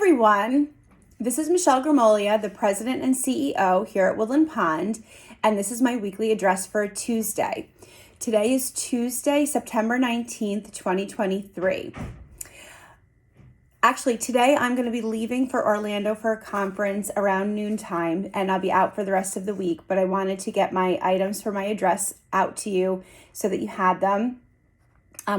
everyone. This is Michelle Gramoglia, the president and CEO here at Woodland Pond, and this is my weekly address for Tuesday. Today is Tuesday, September 19th, 2023. Actually, today I'm going to be leaving for Orlando for a conference around noontime, and I'll be out for the rest of the week, but I wanted to get my items for my address out to you so that you had them.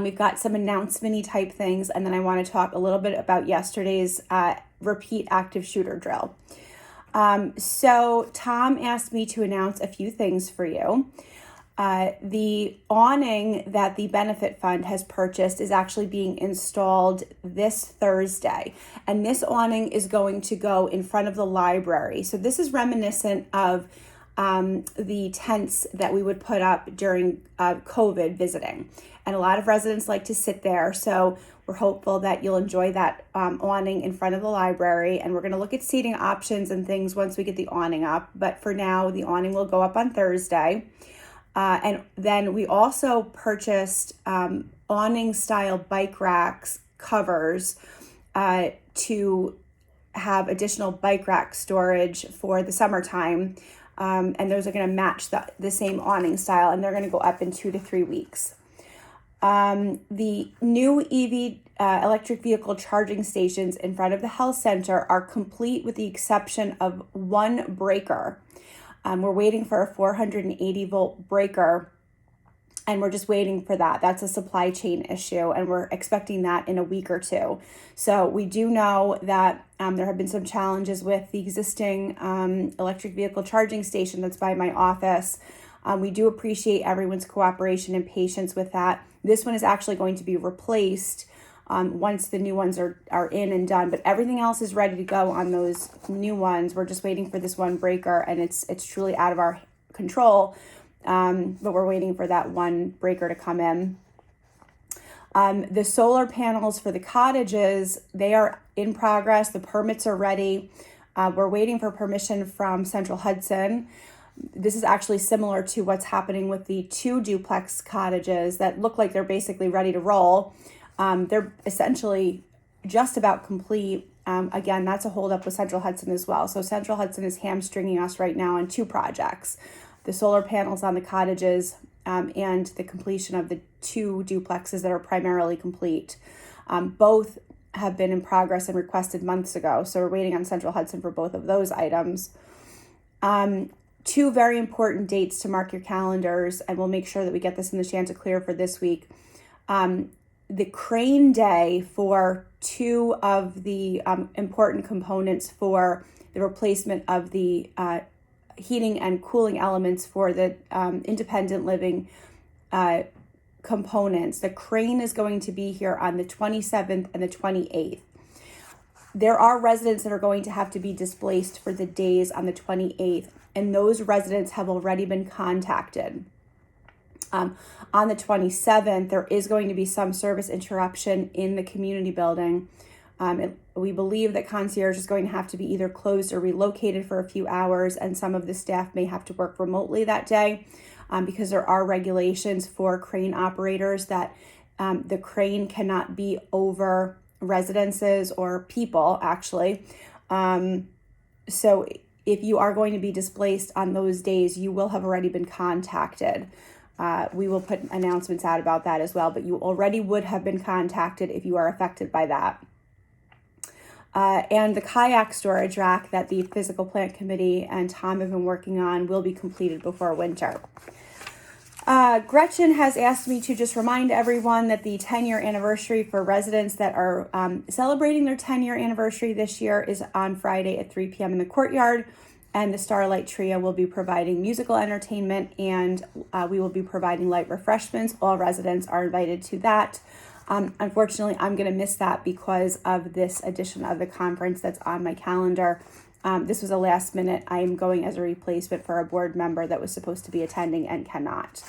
We've got some announcement-y type things, and then I want to talk a little bit about yesterday's repeat active shooter drill. So Tom asked me to announce a few things for you. The awning that the benefit fund has purchased is actually being installed this Thursday, and this awning is going to go in front of the library. So this is reminiscent of the tents that we would put up during COVID visiting. And a lot of residents like to sit there. So we're hopeful that you'll enjoy that awning in front of the library. And we're going to look at seating options and things once we get the awning up. But for now, the awning will go up on Thursday. And then we also purchased awning style bike racks covers to have additional bike rack storage for the summertime. And those are going to match the same awning style, and they're going to go up in 2 to 3 weeks. The new EV electric vehicle charging stations in front of the health center are complete with the exception of one breaker. We're waiting for a 480 volt breaker, and we're just waiting for that. That's a supply chain issue, and we're expecting that in a week or two. So we do know that there have been some challenges with the existing electric vehicle charging station that's by my office. We do appreciate everyone's cooperation and patience with that. This one is actually going to be replaced once the new ones are in and done, but everything else is ready to go on those new ones. We're just waiting for this one breaker, and it's truly out of our control, but we're waiting for that one breaker to come in. The solar panels for the cottages, they are in progress. The permits are ready. We're waiting for permission from Central Hudson. This is actually similar to what's happening with the 2 duplex cottages that look like they're basically ready to roll. They're essentially just about complete. Again, that's a holdup with Central Hudson as well. So Central Hudson is hamstringing us right now on 2 projects, the solar panels on the cottages and the completion of the 2 duplexes that are primarily complete. Both have been in progress and requested months ago. So we're waiting on Central Hudson for both of those items. 2 very important dates to mark your calendars, and we'll make sure that we get this in the Chanticleer for this week. The crane day for 2 of the important components for the replacement of the heating and cooling elements for the independent living components. The crane is going to be here on the 27th and the 28th. There are residents that are going to have to be displaced for the days on the 28th, and those residents have already been contacted. On the 27th, there is going to be some service interruption in the community building. We believe that concierge is going to have to be either closed or relocated for a few hours, and some of the staff may have to work remotely that day because there are regulations for crane operators that the crane cannot be over residences or people, actually. So if you are going to be displaced on those days, you will have already been contacted. We will put announcements out about that as well, but you already would have been contacted if you are affected by that. And the kayak storage rack that the Physical Plant Committee and Tom have been working on will be completed before winter. Gretchen has asked me to just remind everyone that the 10-year anniversary for residents that are celebrating their 10-year anniversary this year is on Friday at 3 p.m. in the courtyard. And the Starlight Trio will be providing musical entertainment, and we will be providing light refreshments. All residents are invited to that. Unfortunately, I'm going to miss that because of this edition of the conference that's on my calendar. This was a last minute. I'm going as a replacement for a board member that was supposed to be attending and cannot.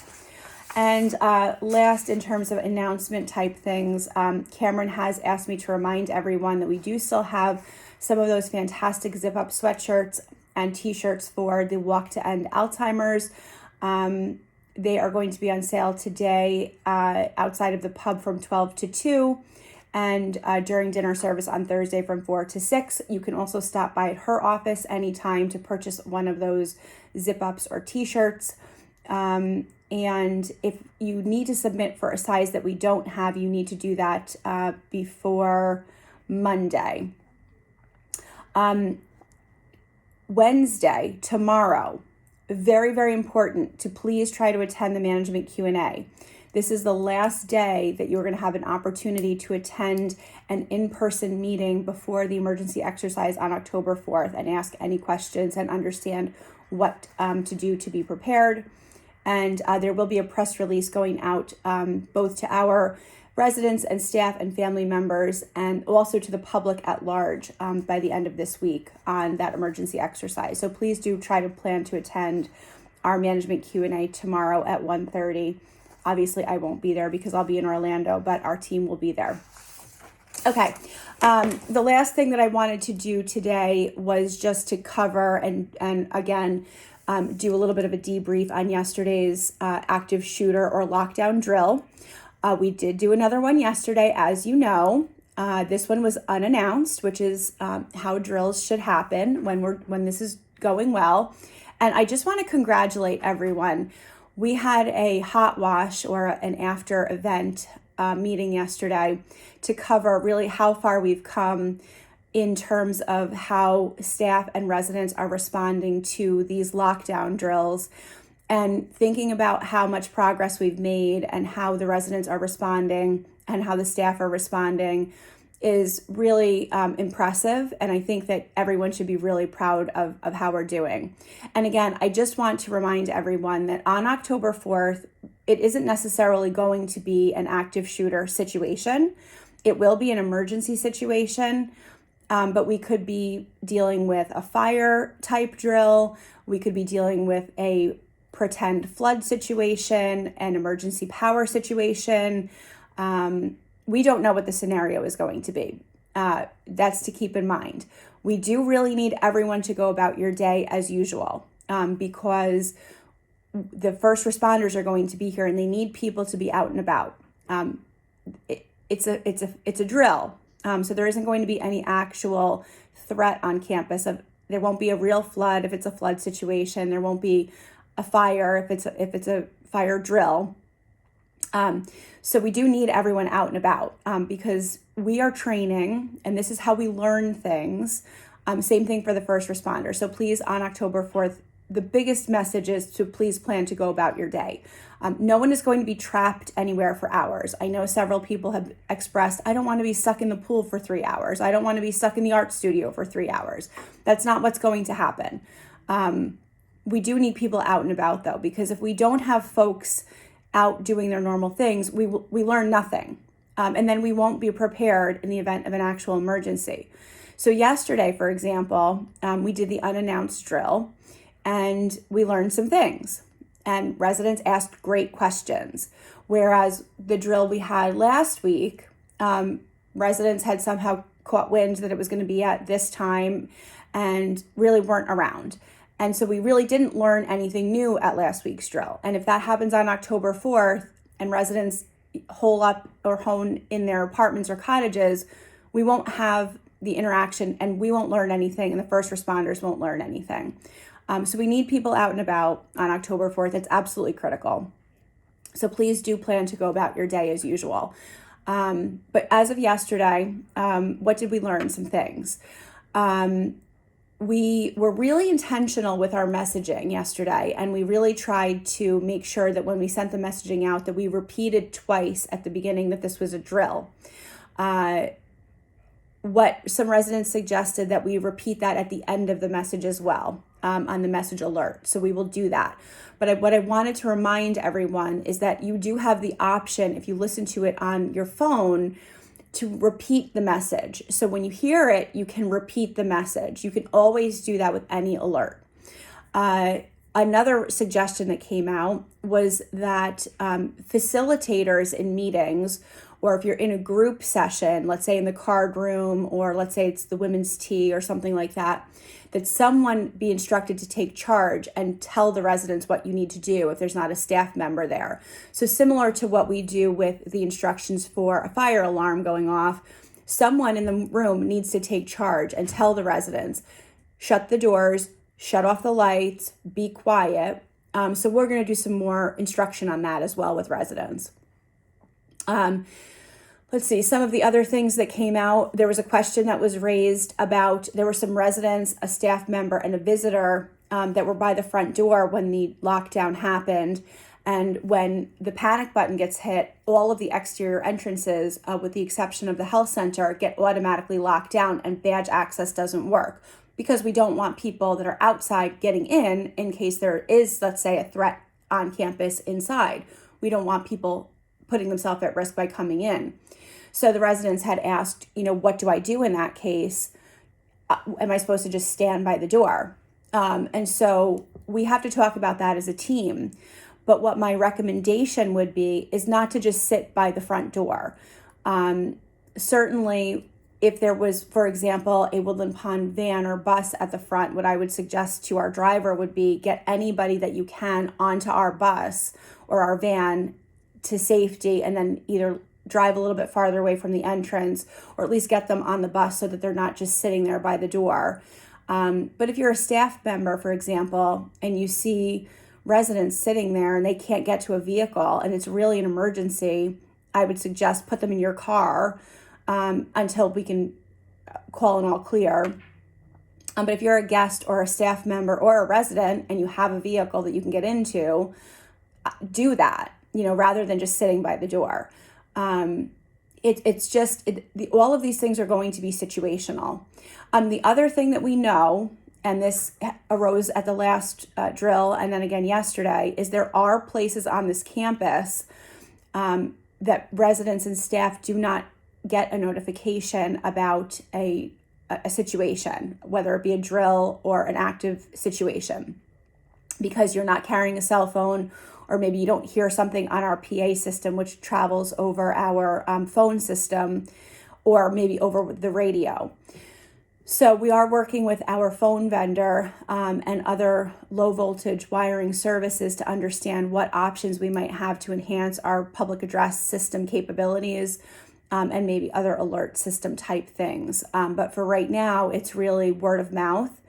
And last, in terms of announcement type things, Cameron has asked me to remind everyone that we do still have some of those fantastic zip-up sweatshirts and t-shirts for the Walk to End Alzheimer's. They are going to be on sale today outside of the pub from 12 to 2. and during dinner service on Thursday from 4 to 6. You can also stop by at her office anytime to purchase one of those zip-ups or t-shirts. And if you need to submit for a size that we don't have, you need to do that before Monday. Wednesday, tomorrow, very, very important to please try to attend the management Q&A. This is the last day that you're going to have an opportunity to attend an in-person meeting before the emergency exercise on October 4th and ask any questions and understand what to do to be prepared. And there will be a press release going out both to our residents and staff and family members, and also to the public at large by the end of this week on that emergency exercise. So please do try to plan to attend our management Q&A tomorrow at 1:30. Obviously, I won't be there because I'll be in Orlando, but our team will be there. Okay, the last thing that I wanted to do today was just to cover and again, do a little bit of a debrief on yesterday's active shooter or lockdown drill. We did do another one yesterday, as you know. This one was unannounced, which is how drills should happen when this is going well. And I just want to congratulate everyone. We had a hot wash or an after event meeting yesterday to cover really how far we've come in terms of how staff and residents are responding to these lockdown drills, and thinking about how much progress we've made and how the residents are responding and how the staff are responding is really impressive. And I think that everyone should be really proud of how we're doing. And again, I just want to remind everyone that on October 4th, it isn't necessarily going to be an active shooter situation. It will be an emergency situation, but we could be dealing with a fire type drill. We could be dealing with a pretend flood situation, an emergency power situation. We don't know what the scenario is going to be. That's to keep in mind. We do really need everyone to go about your day as usual, because the first responders are going to be here and they need people to be out and about. It's a drill. So there isn't going to be any actual threat on campus. There won't be a real flood if it's a flood situation. There won't be a fire if it's a fire drill. So we do need everyone out and about because we are training, and this is how we learn things. Same thing for the first responder. So please, on October 4th, the biggest message is to please plan to go about your day. No one is going to be trapped anywhere for hours. I know several people have expressed, I don't want to be stuck in the pool for 3 hours. I don't want to be stuck in the art studio for 3 hours. That's not what's going to happen. We do need people out and about, though, because if we don't have folks out doing their normal things, we learn nothing. And then we won't be prepared in the event of an actual emergency. So yesterday, for example, we did the unannounced drill and we learned some things. And residents asked great questions. Whereas the drill we had last week, residents had somehow caught wind that it was going to be at this time and really weren't around. And so we really didn't learn anything new at last week's drill. And if that happens on October 4th and residents hole up or hone in their apartments or cottages, we won't have the interaction and we won't learn anything, and the first responders won't learn anything. So we need people out and about on October 4th. It's absolutely critical. So please do plan to go about your day as usual. But as of yesterday, what did we learn? Some things. We were really intentional with our messaging yesterday, and we really tried to make sure that when we sent the messaging out that we repeated twice at the beginning that this was a drill. What some residents suggested that we repeat that at the end of the message as well, on the message alert. So we will do that. But what I wanted to remind everyone is that you do have the option, if you listen to it on your phone, to repeat the message. So when you hear it, you can repeat the message. You can always do that with any alert. Another suggestion that came out was that facilitators in meetings or if you're in a group session, let's say in the card room, or let's say it's the women's tea or something like that, that someone be instructed to take charge and tell the residents what you need to do if there's not a staff member there. So similar to what we do with the instructions for a fire alarm going off, someone in the room needs to take charge and tell the residents, shut the doors, shut off the lights, be quiet. So we're going to do some more instruction on that as well with residents. Let's see, some of the other things that came out. There was a question that was raised about, there were some residents, a staff member, and a visitor that were by the front door when the lockdown happened. And when the panic button gets hit, all of the exterior entrances, with the exception of the health center, get automatically locked down and badge access doesn't work, because we don't want people that are outside getting in case there is, let's say, a threat on campus inside. We don't want people putting themselves at risk by coming in. So the residents had asked, what do I do in that case? Am I supposed to just stand by the door? And so we have to talk about that as a team. But what my recommendation would be is not to just sit by the front door. Certainly, if there was, for example, a Woodland Pond van or bus at the front, what I would suggest to our driver would be get anybody that you can onto our bus or our van to safety, and then either drive a little bit farther away from the entrance, or at least get them on the bus so that they're not just sitting there by the door. But if you're a staff member, for example, and you see residents sitting there and they can't get to a vehicle and it's really an emergency, I would suggest put them in your car until we can call an all clear. But if you're a guest or a staff member or a resident and you have a vehicle that you can get into, do that, rather than just sitting by the door. All of these things are going to be situational. The other thing that we know, and this arose at the last drill and then again yesterday, is there are places on this campus that residents and staff do not get a notification about a situation, whether it be a drill or an active situation, because you're not carrying a cell phone, or maybe you don't hear something on our PA system, which travels over our phone system, or maybe over the radio. So we are working with our phone vendor and other low voltage wiring services to understand what options we might have to enhance our public address system capabilities, and maybe other alert system type things. But for right now, it's really word of mouth.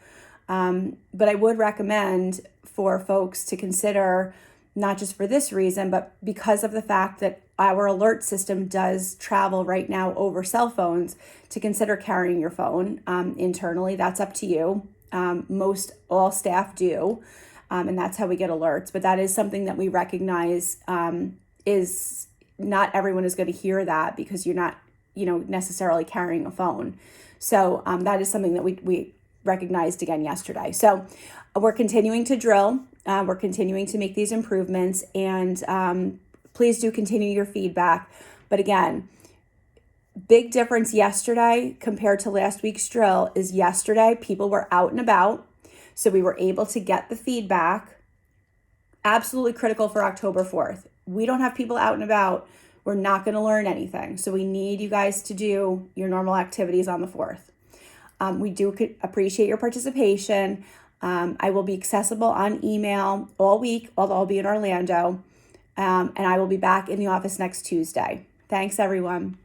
But I would recommend for folks to consider, not just for this reason, but because of the fact that our alert system does travel right now over cell phones, to consider carrying your phone internally. That's up to you. All staff do, and that's how we get alerts. But that is something that we recognize is not everyone is going to hear that, because you're not, necessarily carrying a phone. So that is something that we recognized again yesterday. So we're continuing to drill. We're continuing to make these improvements, and please do continue your feedback. But again, big difference yesterday compared to last week's drill is yesterday people were out and about, so we were able to get the feedback. Absolutely critical for October 4th. We don't have people out and about, we're not going to learn anything. So we need you guys to do your normal activities on the 4th. We do appreciate your participation. I will be accessible on email all week, although I'll be in Orlando, and I will be back in the office next Tuesday. Thanks, everyone.